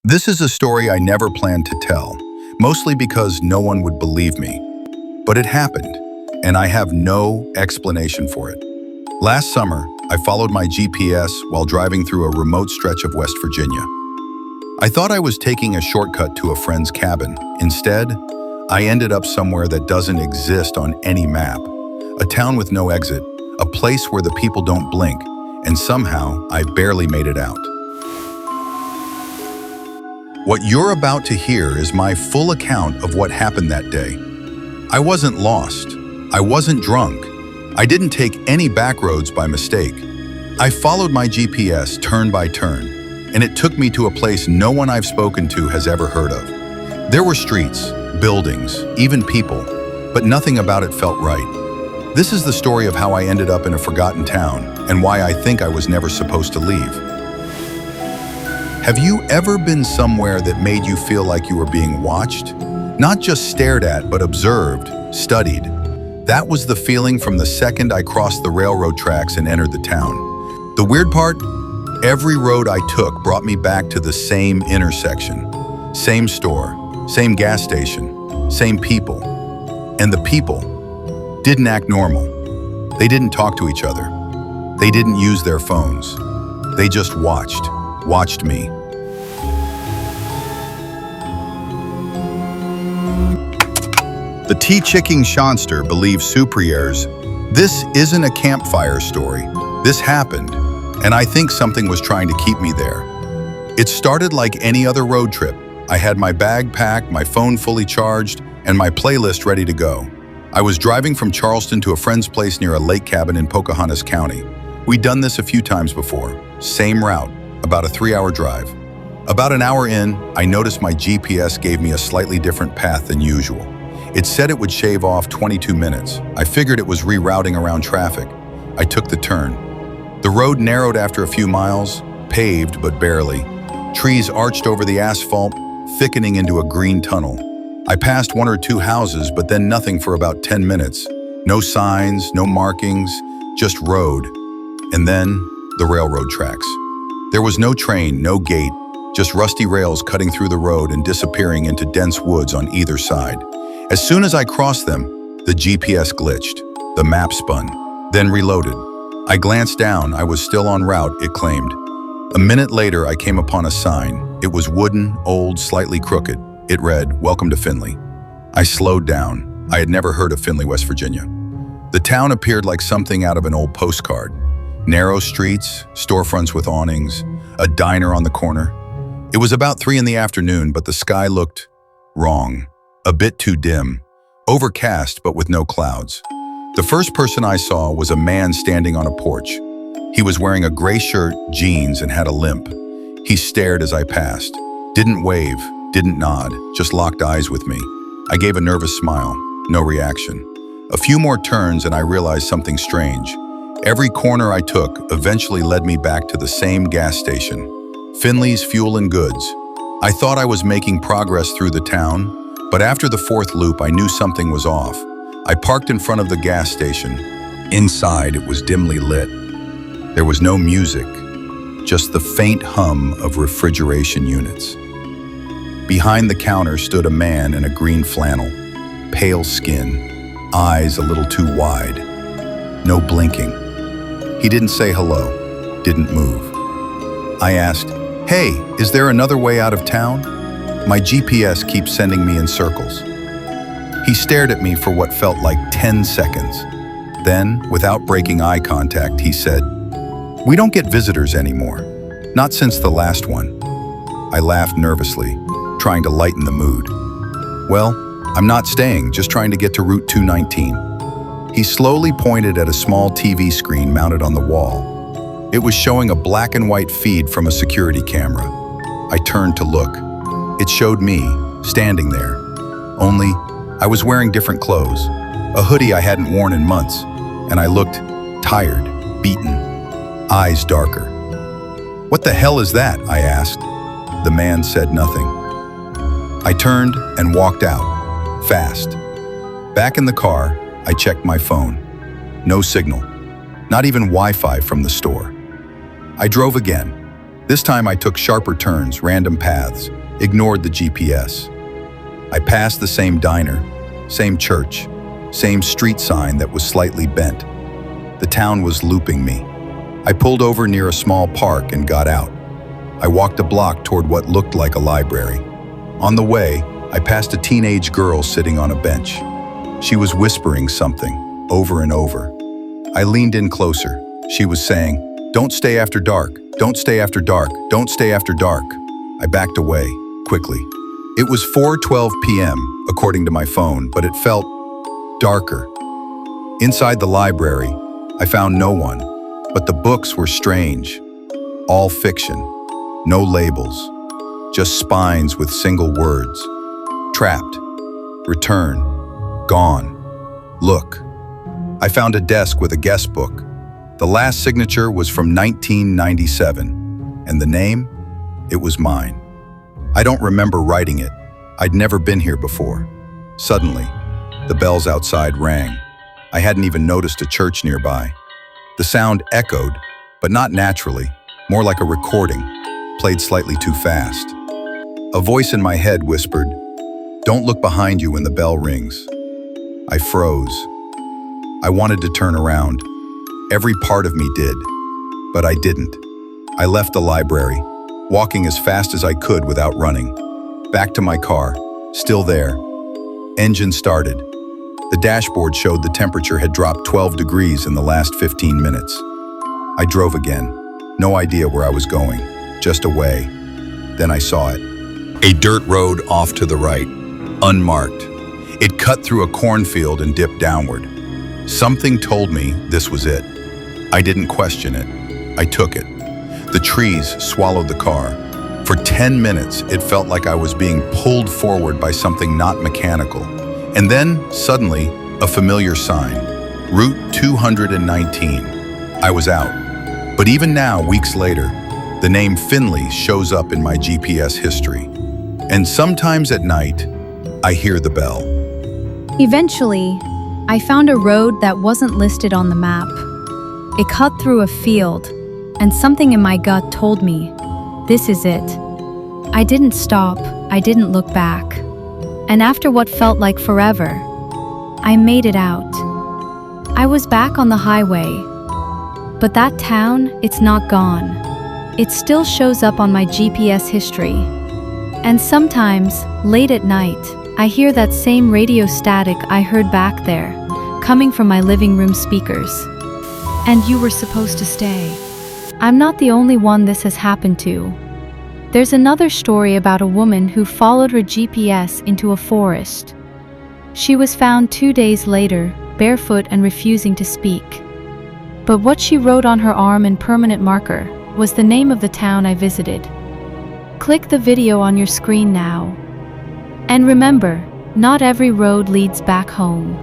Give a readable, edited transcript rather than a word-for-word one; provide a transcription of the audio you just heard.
This is a story I never planned to tell, mostly because no one would believe me. But it happened, and I have no explanation for it. Last summer, I followed my GPS while driving through a remote stretch of West Virginia. I thought I was taking a shortcut to a friend's cabin. Instead, I ended up somewhere that doesn't exist on any map. A town with no exit, a place where the people don't blink, and somehow I barely made it out. What you're about to hear is my full account of what happened that day. I wasn't lost. I wasn't drunk. I didn't take any back roads by mistake. I followed my GPS turn by turn, and it took me to a place no one I've spoken to has ever heard of. There were streets, buildings, even people, but nothing about it felt right. This is the story of how I ended up in a forgotten town and why I think I was never supposed to leave. Have you ever been somewhere that made you feel like you were being watched? Not just stared at, but observed, studied. That was the feeling from the second I crossed the railroad tracks and entered the town. The weird part? Every road I took brought me back to the same intersection. Same store, same gas station, same people. And the people didn't act normal. They didn't talk to each other. They didn't use their phones. They just watched me. The tea-chicking shanster believes superiors. This isn't a campfire story. This happened, and I think something was trying to keep me there. It started like any other road trip. I had my bag packed, my phone fully charged, and my playlist ready to go. I was driving from Charleston to a friend's place near a lake cabin in Pocahontas County. We'd done this a few times before. Same route, about a 3-hour drive. About an hour in, I noticed my GPS gave me a slightly different path than usual. It said it would shave off 22 minutes. I figured it was rerouting around traffic. I took the turn. The road narrowed after a few miles, paved but barely. Trees arched over the asphalt, thickening into a green tunnel. I passed 1 or 2 houses, but then nothing for about 10 minutes. No signs, no markings, just road. And then the railroad tracks. There was no train, no gate, just rusty rails cutting through the road and disappearing into dense woods on either side. As soon as I crossed them, the GPS glitched. The map spun, then reloaded. I glanced down. I was still en route, it claimed. A minute later, I came upon a sign. It was wooden, old, slightly crooked. It read, "Welcome to Findlay." I slowed down. I had never heard of Findlay, West Virginia. The town appeared like something out of an old postcard. Narrow streets, storefronts with awnings, a diner on the corner. It was about 3 in the afternoon, but the sky looked wrong. A bit too dim, overcast but with no clouds. The first person I saw was a man standing on a porch. He was wearing a gray shirt, jeans, and had a limp. He stared as I passed. Didn't wave, didn't nod, just locked eyes with me. I gave a nervous smile, no reaction. A few more turns and I realized something strange. Every corner I took eventually led me back to the same gas station, Findlay's Fuel and Goods. I thought I was making progress through the town, but after the 4th loop, I knew something was off. I parked in front of the gas station. Inside, it was dimly lit. There was no music, just the faint hum of refrigeration units. Behind the counter stood a man in a green flannel, pale skin, eyes a little too wide. No blinking. He didn't say hello, didn't move. I asked, "Hey, is there another way out of town? My GPS keeps sending me in circles." He stared at me for what felt like 10 seconds. Then, without breaking eye contact, he said, "We don't get visitors anymore. Not since the last one." I laughed nervously, trying to lighten the mood. "Well, I'm not staying, just trying to get to Route 219. He slowly pointed at a small TV screen mounted on the wall. It was showing a black and white feed from a security camera. I turned to look. It showed me, standing there. Only, I was wearing different clothes. A hoodie I hadn't worn in months, and I looked tired, beaten, eyes darker. "What the hell is that?" I asked. The man said nothing. I turned and walked out, fast. Back in the car, I checked my phone. No signal, not even Wi-Fi from the store. I drove again. This time I took sharper turns, random paths, ignored the GPS. I passed the same diner, same church, same street sign that was slightly bent. The town was looping me. I pulled over near a small park and got out. I walked a block toward what looked like a library. On the way, I passed a teenage girl sitting on a bench. She was whispering something, over and over. I leaned in closer. She was saying, "Don't stay after dark, don't stay after dark, don't stay after dark." I backed away, quickly. It was 4:12 p.m., according to my phone, but it felt darker. Inside the library, I found no one, but the books were strange. All fiction, no labels, just spines with single words. Trapped, return, gone, look. I found a desk with a guest book. The last signature was from 1997, and the name? It was mine. I don't remember writing it. I'd never been here before. Suddenly, the bells outside rang. I hadn't even noticed a church nearby. The sound echoed, but not naturally, more like a recording, played slightly too fast. A voice in my head whispered, "Don't look behind you when the bell rings." I froze. I wanted to turn around. Every part of me did, but I didn't. I left the library, walking as fast as I could without running. Back to my car, still there. Engine started. The dashboard showed the temperature had dropped 12 degrees in the last 15 minutes. I drove again. No idea where I was going, just away. Then I saw it. A dirt road off to the right, unmarked. It cut through a cornfield and dipped downward. Something told me this was it. I didn't question it. I took it. The trees swallowed the car. For 10 minutes, it felt like I was being pulled forward by something not mechanical. And then, suddenly, a familiar sign. Route 219. I was out. But even now, weeks later, the name Finley shows up in my GPS history. And sometimes at night, I hear the bell. Eventually, I found a road that wasn't listed on the map. It cut through a field, and something in my gut told me, this is it. I didn't stop, I didn't look back. And after what felt like forever, I made it out. I was back on the highway. But that town, it's not gone. It still shows up on my GPS history. And sometimes, late at night, I hear that same radio static I heard back there, coming from my living room speakers. And you were supposed to stay. I'm not the only one this has happened to. There's another story about a woman who followed her GPS into a forest. She was found 2 days later, barefoot and refusing to speak. But what she wrote on her arm in permanent marker was the name of the town I visited. Click the video on your screen now. And remember, not every road leads back home.